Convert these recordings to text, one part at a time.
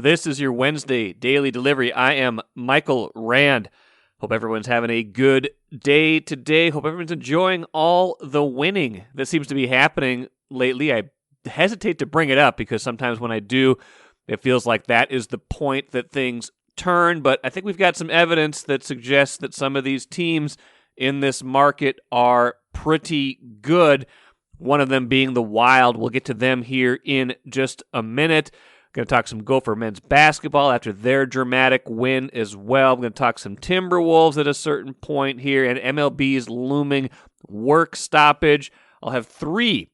This is your Wednesday daily delivery. I am Michael Rand. Hope everyone's having a good day today. Hope everyone's enjoying all the winning that seems to be happening lately. I hesitate to bring it up because sometimes when I do, it feels like that is the point that things turn. But I think we've got some evidence that suggests that some of these teams in this market are pretty good. One of them being the Wild. We'll get to them here in just a minute. Going to talk some Gopher men's basketball after their dramatic win as well. I'm going to talk some Timberwolves at a certain point here and MLB's looming work stoppage. I'll have 3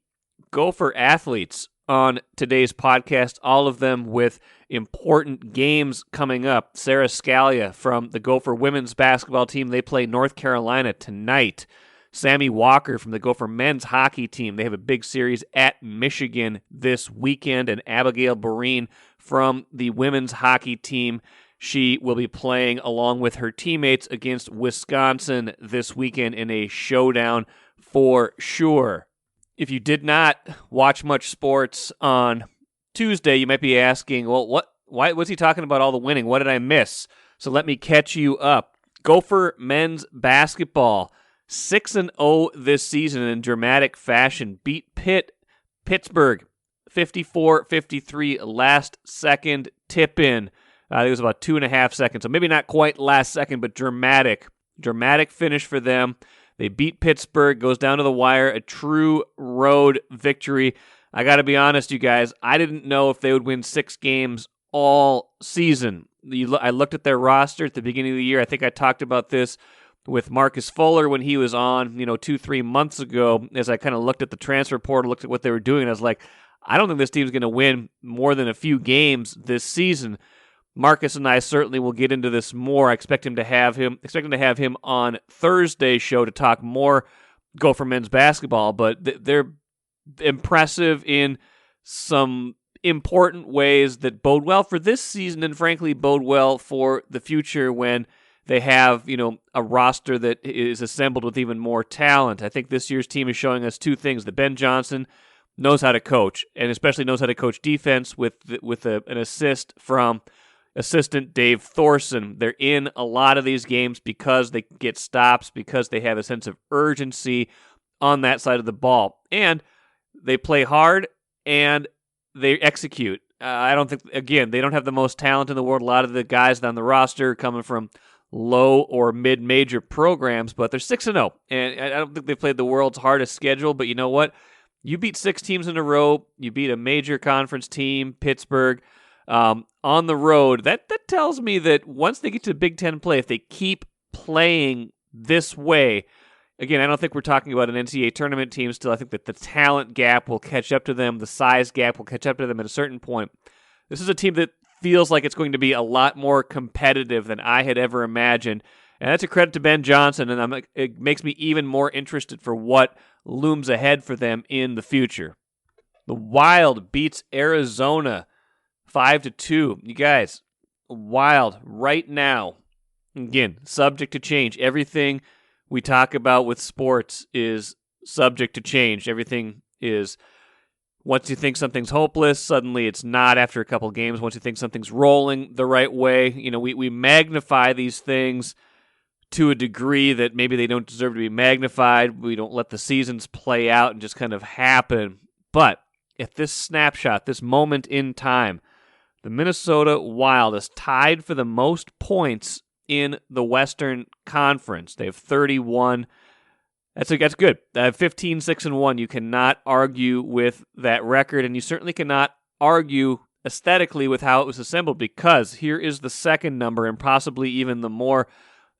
Gopher athletes on today's podcast, all of them with important games coming up. Sara Scalia from the Gopher women's basketball team. They play North Carolina tonight. Sammy Walker from the Gopher men's hockey team. They have a big series at Michigan this weekend. And Abigail Boreen from the women's hockey team. She will be playing along with her teammates against Wisconsin this weekend in a showdown for sure. If you did not watch much sports on Tuesday, you might be asking, well, why was he talking about all the winning? What did I miss? So let me catch you up. Gopher men's basketball. 6-0 this season in dramatic fashion. Beat Pittsburgh 54-53 last second tip-in. I think it was about 2.5 seconds. So maybe not quite last second, but dramatic. Dramatic finish for them. They beat Pittsburgh, goes down to the wire, a true road victory. I got to be honest, you guys, I didn't know if they would win 6 games all season. I looked at their roster at the beginning of the year. I think I talked about this with Marcus Fuller when he was on, 2-3 months ago, as I kind of looked at the transfer portal, looked at what they were doing, and I was like, I don't think this team's going to win more than a few games this season. Marcus and I certainly will get into this more. I expecting to have him on Thursday's show to talk more Gopher men's basketball, but they're impressive in some important ways that bode well for this season and frankly bode well for the future when they have, a roster that is assembled with even more talent. I think this year's team is showing us 2 things: that Ben Johnson knows how to coach, and especially knows how to coach defense with an assist from assistant Dave Thorson. They're in a lot of these games because they get stops, because they have a sense of urgency on that side of the ball. And they play hard, and they execute. I don't think, again, they don't have the most talent in the world. A lot of the guys on the roster coming from low or mid-major programs, but they're 6-0, and I don't think they played the world's hardest schedule, but you know what? You beat 6 teams in a row, you beat a major conference team, Pittsburgh, on the road. That tells me that once they get to Big Ten play, if they keep playing this way, again, I don't think we're talking about an NCAA tournament team still. I think that the talent gap will catch up to them, the size gap will catch up to them at a certain point. This is a team that feels like it's going to be a lot more competitive than I had ever imagined. And that's a credit to Ben Johnson, and it makes me even more interested for what looms ahead for them in the future. The Wild beats Arizona 5-2. You guys, Wild right now, again, subject to change. Everything we talk about with sports is subject to change. Everything is, once you think something's hopeless, suddenly it's not after a couple games. Once you think something's rolling the right way, we magnify these things to a degree that maybe they don't deserve to be magnified. We don't let the seasons play out and just kind of happen. But at this snapshot, this moment in time, the Minnesota Wild is tied for the most points in the Western Conference. They have 31. That's good. 15-6-1. You cannot argue with that record, and you certainly cannot argue aesthetically with how it was assembled, because here is the second number, and possibly even the more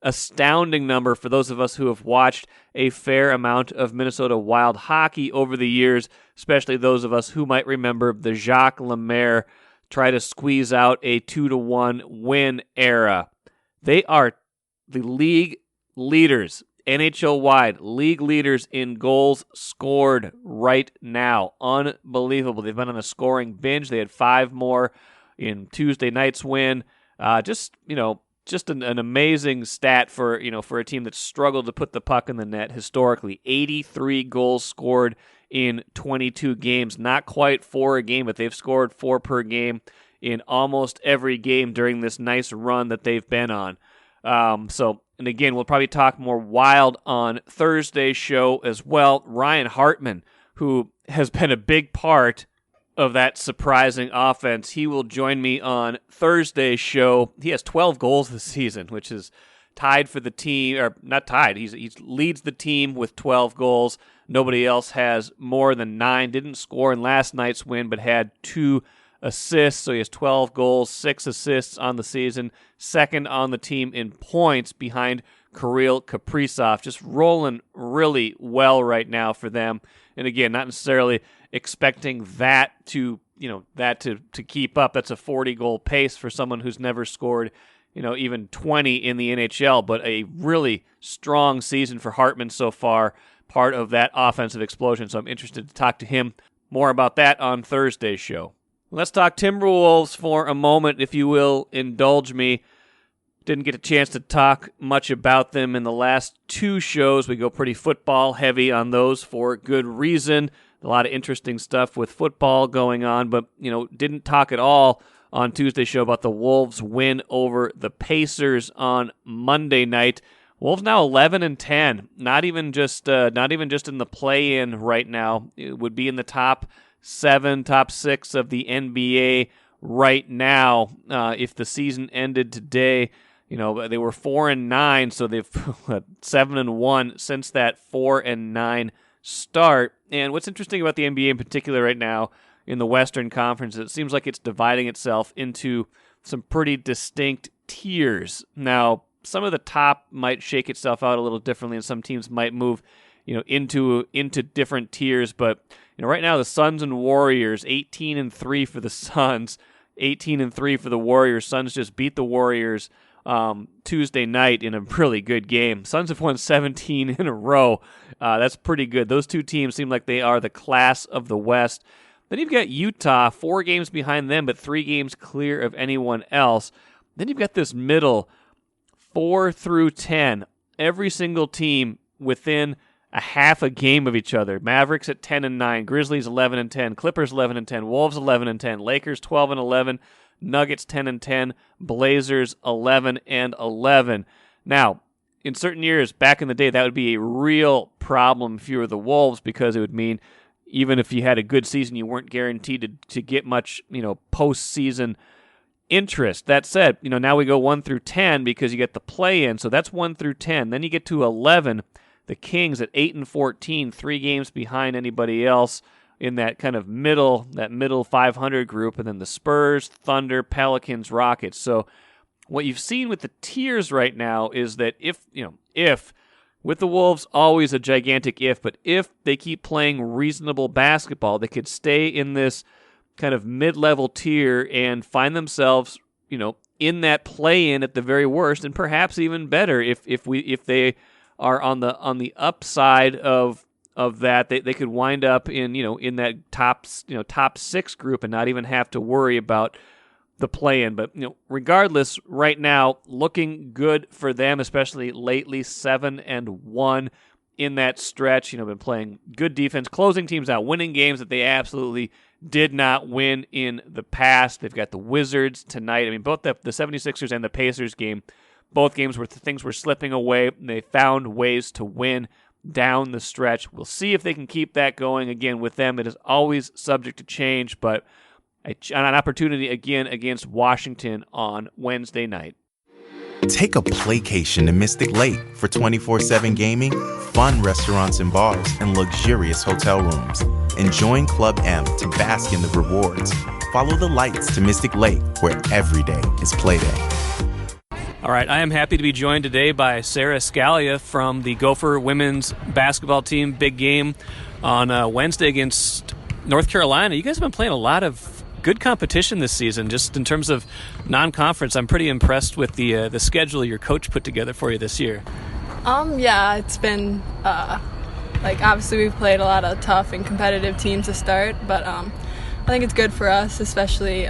astounding number for those of us who have watched a fair amount of Minnesota Wild hockey over the years, especially those of us who might remember the Jacques Lemaire try to squeeze out a 2-1 win era. They are the league leaders, NHL-wide, league leaders in goals scored right now. Unbelievable. They've been on a scoring binge. They had 5 more in Tuesday night's win. Just an amazing stat for a team that struggled to put the puck in the net historically. 83 goals scored in 22 games. Not quite 4 a game, but they've scored 4 per game in almost every game during this nice run that they've been on. And again, we'll probably talk more Wild on Thursday's show as well. Ryan Hartman, who has been a big part of that surprising offense, he will join me on Thursday's show. He has 12 goals this season, which is tied for the team, or not tied. He leads the team with 12 goals. Nobody else has more than 9. Didn't score in last night's win, but had 2 assists. So he has 12 goals, 6 assists on the season. Second on the team in points behind Kirill Kaprizov. Just rolling really well right now for them. And again, not necessarily expecting that to keep up. That's a 40-goal pace for someone who's never scored, even 20 in the NHL. But a really strong season for Hartman so far, part of that offensive explosion. So I'm interested to talk to him more about that on Thursday's show. Let's talk Timberwolves for a moment, if you will indulge me. Didn't get a chance to talk much about them in the last 2 shows. We go pretty football heavy on those for good reason. A lot of interesting stuff with football going on, but didn't talk at all on Tuesday's show about the Wolves' win over the Pacers on Monday night. Wolves now 11-10. Not even just in the play-in right now. It would be in the top 7, top 6 of the NBA right now. If the season ended today, they were 4-9, so they've 7-1 since that 4-9 start. And what's interesting about the NBA in particular right now in the Western Conference, it seems like it's dividing itself into some pretty distinct tiers. Now, some of the top might shake itself out a little differently, and some teams might move, into different tiers. But right now, the Suns and Warriors, 18-3 for the Suns, 18-3 for the Warriors. Suns just beat the Warriors Tuesday night in a really good game. Suns have won 17 in a row. That's pretty good. Those 2 teams seem like they are the class of the West. Then you've got Utah, 4 games behind them, but 3 games clear of anyone else. Then you've got this middle, 4 through 10. Every single team within a half a game of each other. Mavericks at 10-9, Grizzlies 11-10, Clippers 11-10, Wolves 11-10, Lakers 12-11, Nuggets 10-10, Blazers 11-11. Now, in certain years back in the day, that would be a real problem if you were the Wolves, because it would mean even if you had a good season, you weren't guaranteed to get much, postseason interest. That said, now we go 1 through 10 because you get the play-in, so that's 1 through 10. Then you get to 11. The Kings at 8-14, 3 games behind anybody else in that kind of middle 500 group, and then the Spurs, Thunder, Pelicans, Rockets. So what you've seen with the tiers right now is that if with the Wolves, always a gigantic if, but if they keep playing reasonable basketball, they could stay in this kind of mid-level tier and find themselves, in that play-in at the very worst, and perhaps even better if they are on the upside of that, they could wind up in that top 6 group and not even have to worry about the play-in. But regardless, right now looking good for them, especially lately, 7-1 in that stretch. Been playing good defense, closing teams out, winning games that they absolutely did not win in the past. They've got the Wizards tonight. I mean, both the 76ers and the Pacers game, both games where things were slipping away, and they found ways to win down the stretch. We'll see if they can keep that going. Again, with them, it is always subject to change, but an opportunity again against Washington on Wednesday night. Take a playcation to Mystic Lake for 24/7 gaming, fun restaurants and bars, and luxurious hotel rooms. And join Club M to bask in the rewards. Follow the lights to Mystic Lake, where every day is play day. All right, I am happy to be joined today by Sara Scalia from the Gopher women's basketball team. Big game on Wednesday against North Carolina. You guys have been playing a lot of good competition this season, just in terms of non-conference. I'm pretty impressed with the schedule your coach put together for you this year. Yeah, it's been obviously we've played a lot of tough and competitive teams to start, but I think it's good for us, especially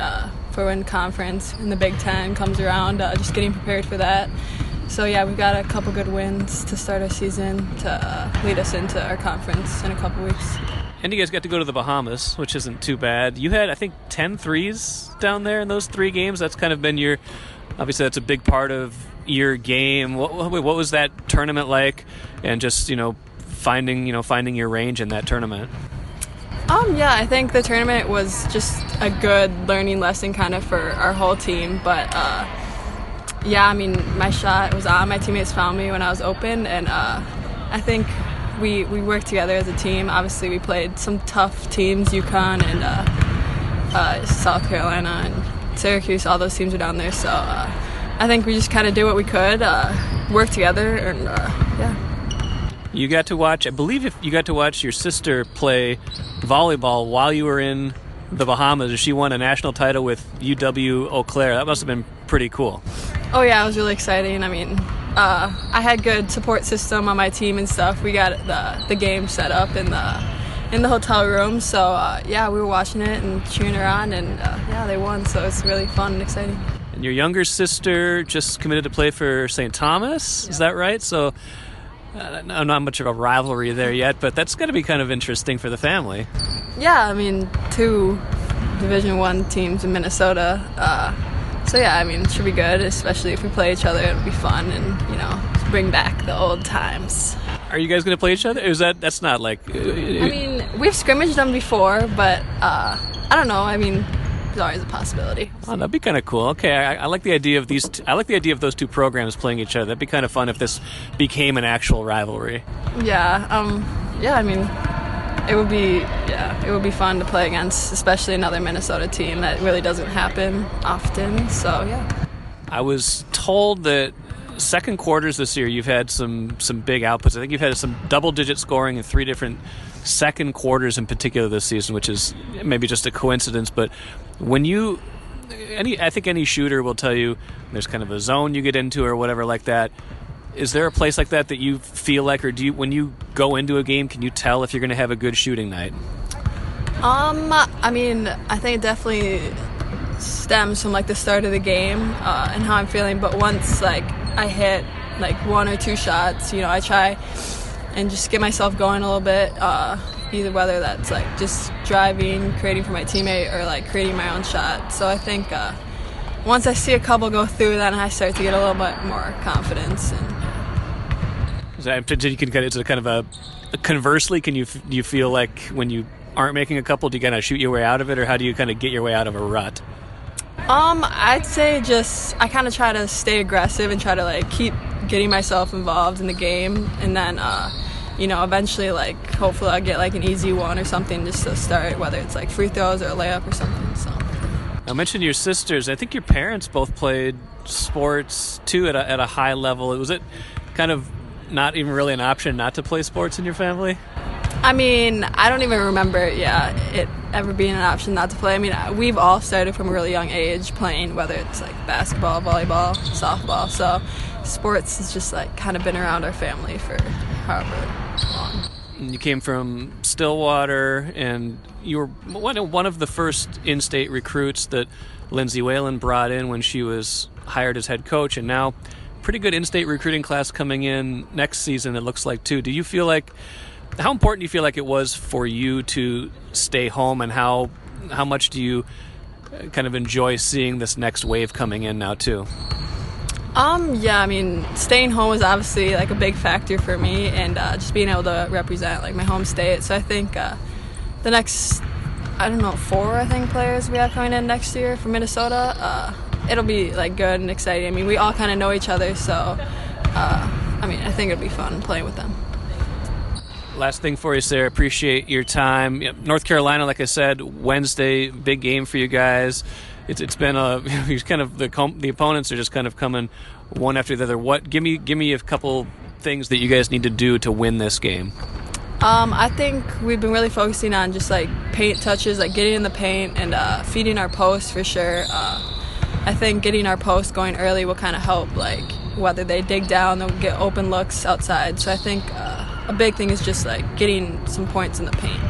for when conference and the Big Ten comes around, just getting prepared for that. So yeah, we've got a couple good wins to start our season to lead us into our conference in a couple weeks. And you guys got to go to the Bahamas, which isn't too bad. You had, I think, 10 threes down there in those 3 games. That's kind of been your, obviously that's a big part of your game. What was that tournament like? And just, finding your range in that tournament. Yeah, I think the tournament was just a good learning lesson kind of for our whole team. But, yeah, I mean, my shot was on. My teammates found me when I was open. And I think we worked together as a team. Obviously, we played some tough teams, UConn and South Carolina and Syracuse. All those teams are down there. So I think we just kind of did what we could, work together, and, yeah. You got to watch, I believe if you got to watch your sister play volleyball while you were in the Bahamas. She won a national title with UW Eau Claire. That must have been pretty cool. Oh, yeah, it was really exciting. I mean, I had good support system on my team and stuff. We got the game set up in the hotel room. So, yeah, we were watching it and cheering her on, and, yeah, they won. So it's really fun and exciting. And your younger sister just committed to play for St. Thomas, Yep. Is that right? So not much of a rivalry there yet, but that's got to be kind of interesting for the family. Yeah, I mean, 2 Division I teams in Minnesota. So, yeah, I mean, it should be good, especially if we play each other. It'll be fun and, bring back the old times. Are you guys going to play each other? Is that's not like... I mean, we've scrimmaged them before, but I don't know. I mean, there's always a possibility. Oh, that'd be kind of cool. Okay, I like the idea of these. I like the idea of those 2 programs playing each other. That'd be kind of fun if this became an actual rivalry. Yeah. Yeah. I mean, it would be. Yeah, it would be fun to play against, especially another Minnesota team that really doesn't happen often. So yeah. I was told that second quarters this year you've had some big outputs. I think you've had some double-digit scoring in 3 different second quarters in particular this season, which is maybe just a coincidence, but when I think any shooter will tell you there's kind of a zone you get into or whatever like that. Is there a place like that you feel like, or when you go into a game, can you tell if you're going to have a good shooting night? I mean, I think it definitely stems from the start of the game and how I'm feeling, but once I hit 1 or 2 shots, I try and just get myself going a little bit, either whether that's just driving, creating for my teammate, or creating my own shot. So I think once I see a couple go through, then I start to get a little bit more confidence. Conversely, do you feel like when you aren't making a couple, do you kind of shoot your way out of it, or how do you kind of get your way out of a rut? I'd say I kind of try to stay aggressive and try to keep getting myself involved in the game, and then eventually hopefully I'll get an easy one or something just to start, whether it's free throws or a layup or something. So I mentioned your sisters. I think your parents both played sports too at a high level. Was it kind of not even really an option not to play sports in your family? I mean, I don't even remember it ever being an option not to play. I mean, we've all started from a really young age playing, whether it's basketball, volleyball, softball. So sports has just kind of been around our family for however long. You came from Stillwater, and you were one of the first in-state recruits that Lindsay Whalen brought in when she was hired as head coach, and now pretty good in-state recruiting class coming in next season, it looks like, too. Do you feel how important do you feel like it was for you to stay home, and how much do you kind of enjoy seeing this next wave coming in now, too? Yeah, I mean, staying home is obviously a big factor for me, and just being able to represent my home state. So I think the next, 4 players we have coming in next year from Minnesota, it'll be good and exciting. I mean, we all kind of know each other, so I think it'll be fun playing with them. Last thing for you, Sarah. Appreciate your time. North Carolina, like I said, Wednesday, big game for you guys. It's been kind of the opponents are just kind of coming one after the other. Give me a couple things that you guys need to do to win this game. I think we've been really focusing on just paint touches, getting in the paint and feeding our post for sure. I think getting our post going early will kind of help, whether they dig down, they'll get open looks outside. So I think a big thing is just getting some points in the paint.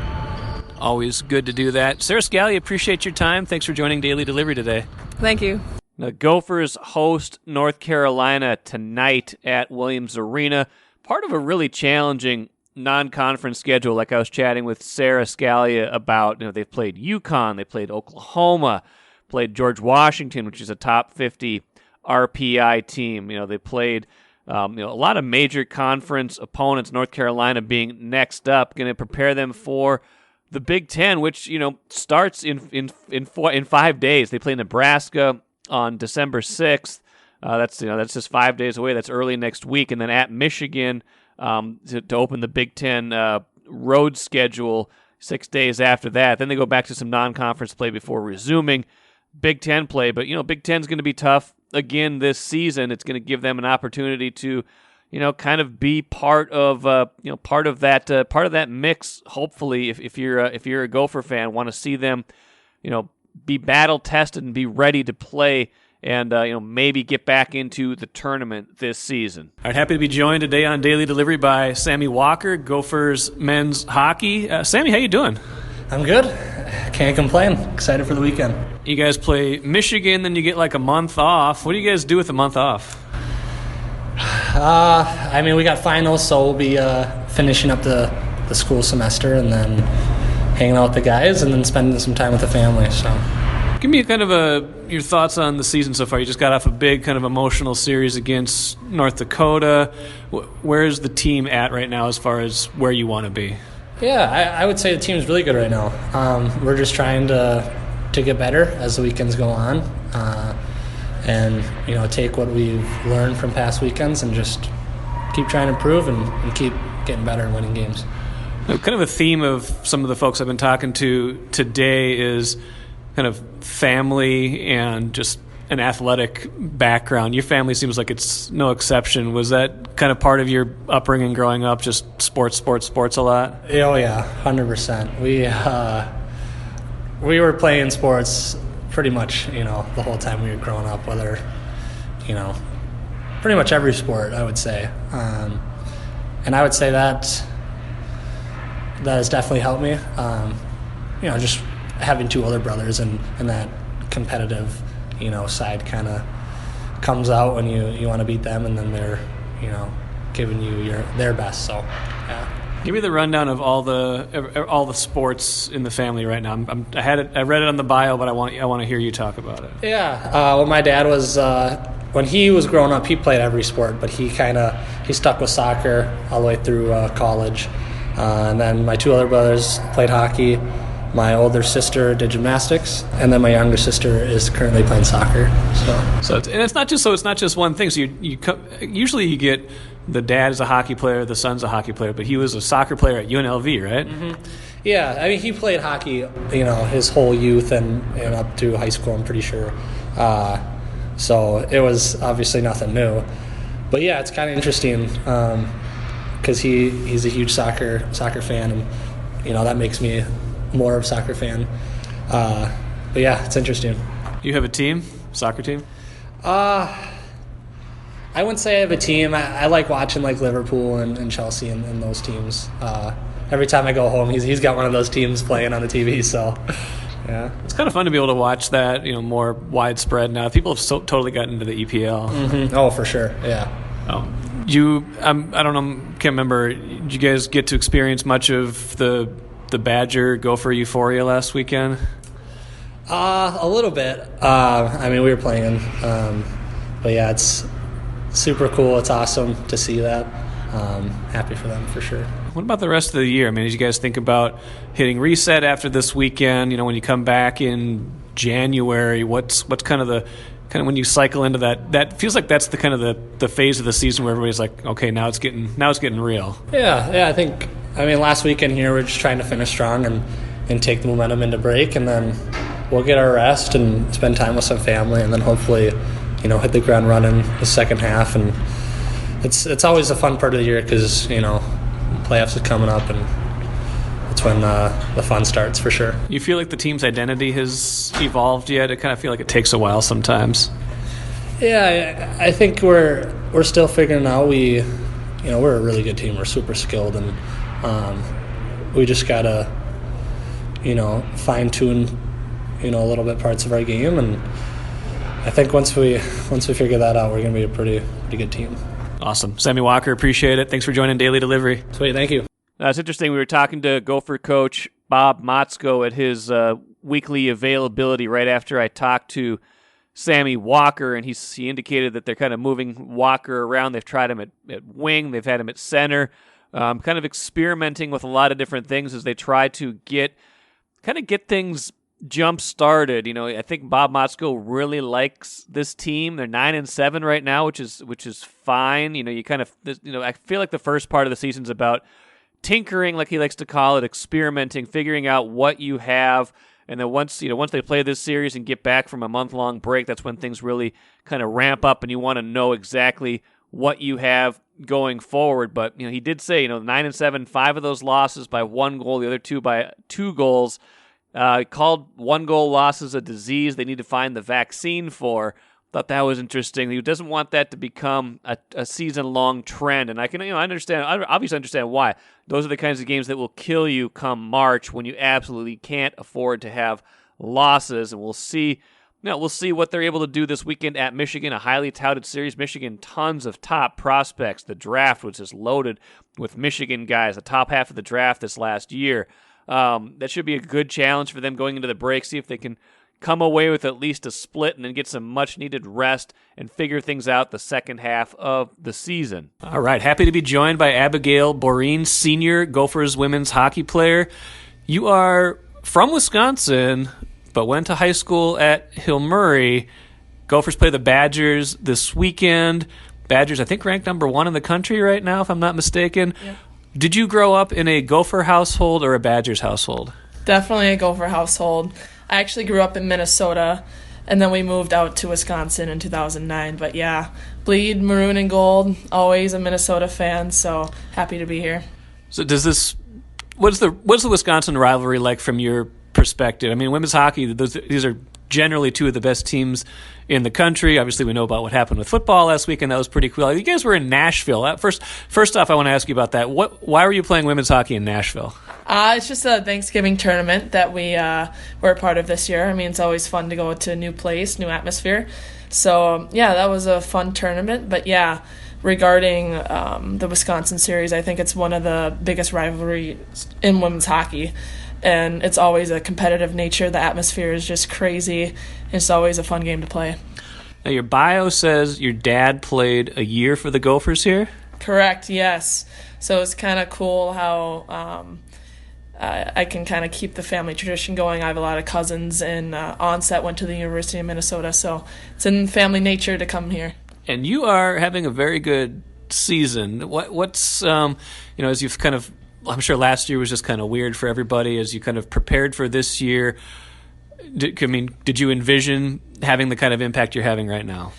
Always good to do that. Sara Scalia, appreciate your time. Thanks for joining Daily Delivery today. Thank you. The Gophers host North Carolina tonight at Williams Arena. Part of a really challenging non-conference schedule, like I was chatting with Sara Scalia about, they've played UConn, they played Oklahoma, played George Washington, which is a top 50 RPI team. They played a lot of major conference opponents, North Carolina being next up, going to prepare them for the Big Ten, which, starts in 5 days. They play Nebraska on December 6th. That's just 5 days away. That's early next week. And then at Michigan to open the Big Ten road schedule 6 days after that. Then they go back to some non-conference play before resuming Big Ten play. But, Big Ten's going to be tough again this season. It's going to give them an opportunity to, kind of be part of that mix. Hopefully, if you're a Gopher fan, want to see them, be battle tested and be ready to play, and maybe get back into the tournament this season. All right, happy to be joined today on Daily Delivery by Sammy Walker, Gophers men's hockey. Sammy, how you doing? I'm good. Can't complain. Excited for the weekend. You guys play Michigan, then you get like a month off. What do you guys do with a month off? We got finals, so we'll be finishing up the school semester and then hanging out with the guys and then spending some time with the family. So, give me kind of your thoughts on the season so far. You just got off a big kind of emotional series against North Dakota. Where's the team at right now as far as where you want to be? Yeah, I would say the team's really good right now. We're just trying to get better as the weekends go on, and take what we've learned from past weekends and just keep trying to improve and keep getting better and winning games. Kind of a theme of some of the folks I've been talking to today is kind of family and just an athletic background. Your family seems like it's no exception. Was that kind of part of your upbringing growing up, just sports a lot? Oh, yeah, 100%. We were playing sports pretty much, the whole time we were growing up, whether, pretty much every sport, I would say. And I would say that has definitely helped me. Just having two older brothers and that competitive side kind of comes out when you want to beat them, and then they're giving you their best. So yeah. Give me the rundown of all the sports in the family right now. I read it on the bio, but I want to hear you talk about it. Yeah. Well, my dad was when he was growing up, he played every sport, but he stuck with soccer all the way through college, and then my two other brothers played hockey. My older sister did gymnastics, and then my younger sister is currently playing soccer. So it's not just one thing. So usually you get the dad is a hockey player, the son's a hockey player, but he was a soccer player at UNLV, right? Mm-hmm. Yeah, he played hockey, his whole youth and up through high school, I'm pretty sure. So it was obviously nothing new, but yeah, it's kind of interesting because he's a huge soccer fan, and that makes me more of a soccer fan. But yeah, it's interesting. Do you have a team, soccer team? I wouldn't say I have a team. I like watching like Liverpool and Chelsea and those teams. Every time I go home, he's got one of those teams playing on the TV. So yeah, it's kind of fun to be able to watch that. More widespread now. People have totally gotten into the EPL. Mm-hmm. Oh, for sure. Yeah. I don't know. Can't remember. Did you guys get to experience much of the Badger Gopher euphoria last weekend? A little bit. We were playing, but yeah, it's super cool. It's awesome to see that. Happy for them for sure. What about the rest of the year? As you guys think about hitting reset after this weekend, when you come back in January, what's kind of when you cycle into that feels like that's the kind of the phase of the season where everybody's like, okay, now it's getting real. Yeah, I think. Last weekend here, we're just trying to finish strong and take the momentum into break, and then we'll get our rest and spend time with some family, and then hopefully, hit the ground running the second half. And it's always a fun part of the year because, playoffs is coming up, and it's when the fun starts for sure. You feel like the team's identity has evolved yet? I kind of feel like it takes a while sometimes. Yeah, I think we're still figuring out. We're a really good team. We're super skilled, and we just gotta, fine tune, a little bit parts of our game, and I think once we figure that out, we're gonna be a pretty good team. Awesome, Sammy Walker, appreciate it. Thanks for joining Daily Delivery. Sweet, thank you. It's interesting. We were talking to Gopher coach Bob Motzko at his weekly availability right after I talked to Sammy Walker, and he indicated that they're kind of moving Walker around. They've tried him at wing. They've had him at center, kind of experimenting with a lot of different things as they try to get things jump started. I think Bob Motzko really likes this team. They're 9-7 right now, which is fine. I feel like the first part of the season's about tinkering, like he likes to call it, experimenting, figuring out what you have. And then once they play this series and get back from a month-long break, that's when things really kind of ramp up, and you want to know exactly what you have going forward. But he did say 9-7, 5 of those losses by 1 goal, the other 2 by 2 goals. Called 1-goal losses a disease they need to find the vaccine for. Thought that was interesting. He doesn't want that to become a season-long trend, and I can obviously understand why. Those are the kinds of games that will kill you come March when you absolutely can't afford to have losses, and we'll see what they're able to do this weekend at Michigan, a highly touted series. Michigan, tons of top prospects. The draft was just loaded with Michigan guys, the top half of the draft this last year. That should be a good challenge for them going into the break, see if they can come away with at least a split and then get some much-needed rest and figure things out the second half of the season. All right, happy to be joined by Abigail Boreen, senior Gophers women's hockey player. You are from Wisconsin, but went to high school at Hill Murray. Gophers play the Badgers this weekend. Badgers, I think, ranked number 1 in the country right now, if I'm not mistaken. Yeah. Did you grow up in a Gopher household or a Badgers household? Definitely a Gopher household. I actually grew up in Minnesota, and then we moved out to Wisconsin in 2009. But yeah, bleed maroon and gold, always a Minnesota fan, so happy to be here. So what's the Wisconsin rivalry like from your perspective? I mean, women's hockey, these are generally 2 of the best teams in the country. Obviously, we know about what happened with football last week, and that was pretty cool. You guys were in Nashville. First off, I want to ask you about that. Why were you playing women's hockey in Nashville? It's just a Thanksgiving tournament that we were a part of this year. I mean, it's always fun to go to a new place, new atmosphere. So, yeah, that was a fun tournament. But, yeah, regarding the Wisconsin series, I think it's one of the biggest rivalries in women's hockey. And it's always a competitive nature. The atmosphere is just crazy. It's always a fun game to play. Now, your bio says your dad played a year for the Gophers here? Correct, yes. So it's kind of cool how I can kind of keep the family tradition going. I have a lot of cousins, and Onset went to the University of Minnesota, so it's in family nature to come here. And you are having a very good season. What's as you've kind of, I'm sure last year was just kind of weird for everybody as you kind of prepared for this year. Did you envision having the kind of impact you're having right now?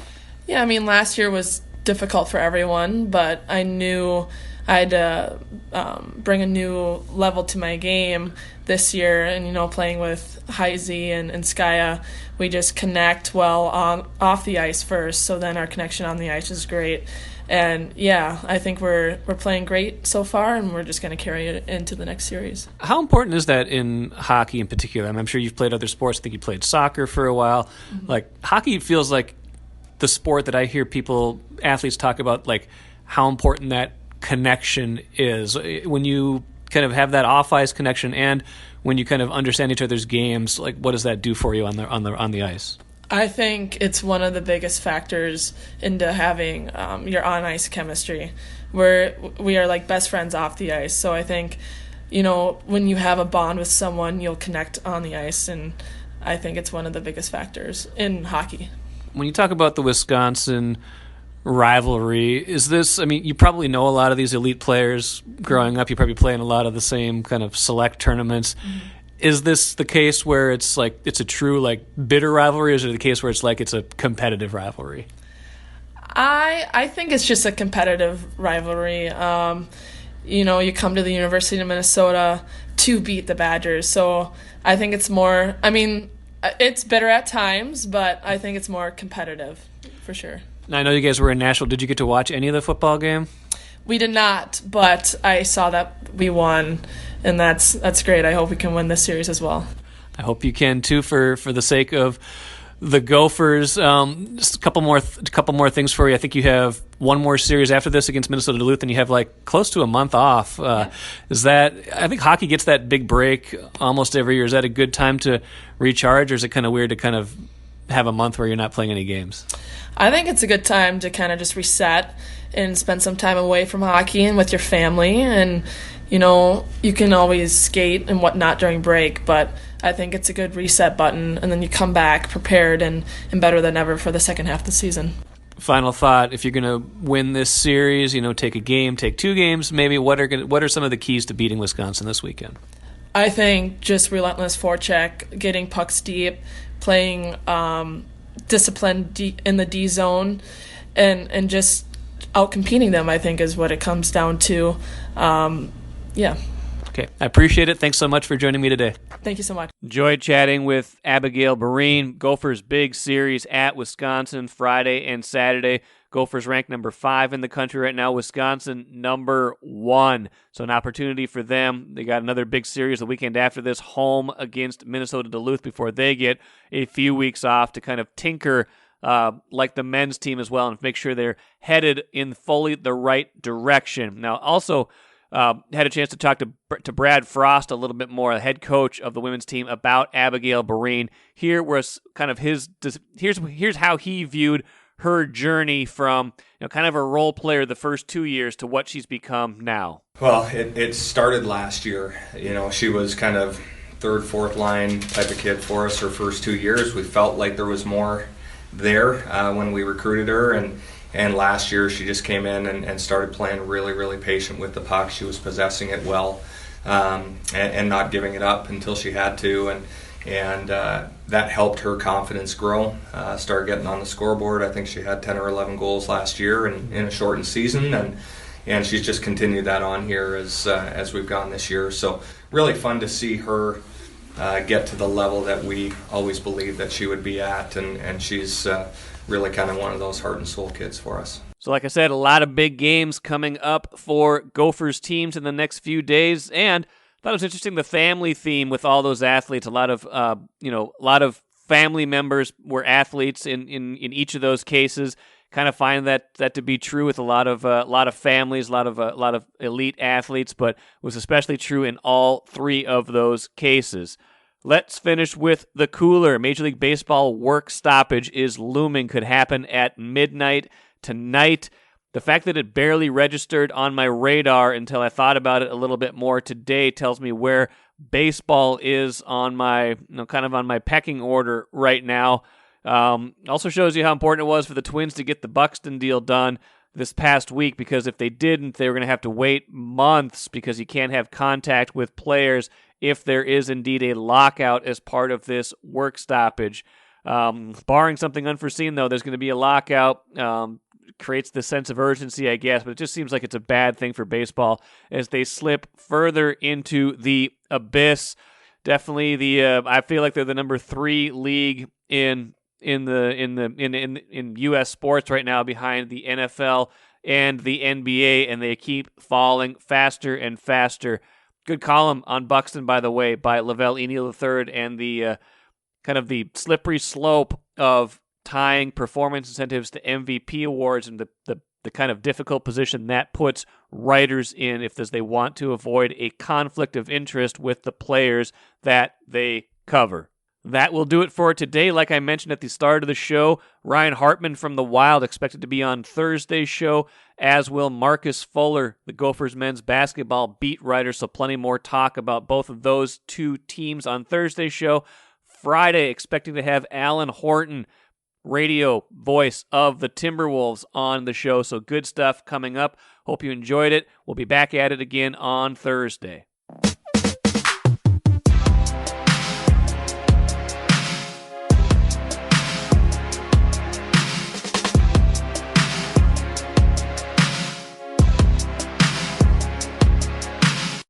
Yeah, I mean, last year was difficult for everyone, but I knew I had to bring a new level to my game this year. And, playing with Heise and Skaya, we just connect well off the ice first, so then our connection on the ice is great. And, yeah, I think we're playing great so far, and we're just going to carry it into the next series. How important is that in hockey in particular? I'm sure you've played other sports. I think you played soccer for a while. Mm-hmm. Like, hockey feels like the sport that I hear athletes talk about, like, how important that connection is. When you kind of have that off-ice connection and when you kind of understand each other's games, like, what does that do for you on the ice? I think it's one of the biggest factors into having your on-ice chemistry, where we are like best friends off the ice. So I think, when you have a bond with someone, you'll connect on the ice, and I think it's one of the biggest factors in hockey. When you talk about the Wisconsin rivalry, is this, you probably know a lot of these elite players growing up. You probably play in a lot of the same kind of select tournaments. Mm-hmm. Is this the case where it's like it's a true like bitter rivalry, or is it the case where it's like it's a competitive rivalry? I think it's just a competitive rivalry. You come to the University of Minnesota to beat the Badgers, so I think it's more. It's bitter at times, but I think it's more competitive for sure. Now, I know you guys were in Nashville. Did you get to watch any of the football game? We did not, but I saw that we won, and that's great. I hope we can win this series as well. I hope you can too, for the sake of the Gophers. Just a couple more things for you. I think you have one more series after this against Minnesota Duluth, and you have like close to a month off. Is that? I think hockey gets that big break almost every year. Is that a good time to recharge, or is it kind of weird to kind of have a month where you're not playing any games? I think it's a good time to kind of just reset and spend some time away from hockey and with your family. And, you can always skate and whatnot during break, but I think it's a good reset button. And then you come back prepared and better than ever for the second half of the season. Final thought, if you're going to win this series, take a game, take 2 games, maybe what are some of the keys to beating Wisconsin this weekend? I think just relentless forecheck, getting pucks deep, playing discipline in the D zone, and just out-competing them, I think, is what it comes down to. Okay, I appreciate it. Thanks so much for joining me today. Thank you so much. Enjoyed chatting with Abigail Boreen. Gophers' big series at Wisconsin Friday and Saturday. Gophers ranked number 5 in the country right now. Wisconsin number 1. So an opportunity for them. They got another big series the weekend after this, home against Minnesota Duluth, before they get a few weeks off to kind of tinker like the men's team as well and make sure they're headed in fully the right direction. Now, also had a chance to talk to Brad Frost a little bit more, the head coach of the women's team, about Abigail Boreen. Here was kind of here's how he viewed her journey from kind of a role player the first 2 years to what she's become now. Well, it started last year. She was kind of third, fourth line type of kid for us her first 2 years. We felt like there was more there when we recruited her, and last year she just came in and started playing really, really patient with the puck. She was possessing it well and not giving it up until she had to, and that helped her confidence grow, start getting on the scoreboard. I think she had 10 or 11 goals last year in a shortened season, and she's just continued that on here as we've gone this year. So really fun to see her get to the level that we always believed that she would be at, and she's really kind of one of those heart and soul kids for us. So like I said, a lot of big games coming up for Gophers teams in the next few days, and I thought it was interesting, the family theme with all those athletes. A lot of family members were athletes in each of those cases. Kind of find that to be true with a lot of families, a lot of elite athletes, but was especially true in all 3 of those cases. Let's finish with the cooler. Major League Baseball work stoppage is looming. Could happen at midnight tonight. The fact that it barely registered on my radar until I thought about it a little bit more today tells me where baseball is on my, kind of on my pecking order right now. Also shows you how important it was for the Twins to get the Buxton deal done this past week, because if they didn't, they were going to have to wait months, because you can't have contact with players if there is indeed a lockout as part of this work stoppage. Barring something unforeseen, though, there's going to be a lockout. Creates the sense of urgency, I guess, but it just seems like it's a bad thing for baseball as they slip further into the abyss. Definitely I feel like they're the number 3 league in U.S. sports right now, behind the NFL and the NBA, and they keep falling faster and faster. Good column on Buxton, by the way, by Lavelle Eniel III, and the kind of the slippery slope of tying performance incentives to MVP awards, and the kind of difficult position that puts writers in if they want to avoid a conflict of interest with the players that they cover. That will do it for today. Like I mentioned at the start of the show, Ryan Hartman from the Wild expected to be on Thursday's show, as will Marcus Fuller, the Gophers men's basketball beat writer. So plenty more talk about both of those 2 teams on Thursday's show. Friday, expecting to have Alan Horton, radio voice of the Timberwolves, on the show. So good stuff coming up. Hope you enjoyed it. We'll be back at it again on Thursday.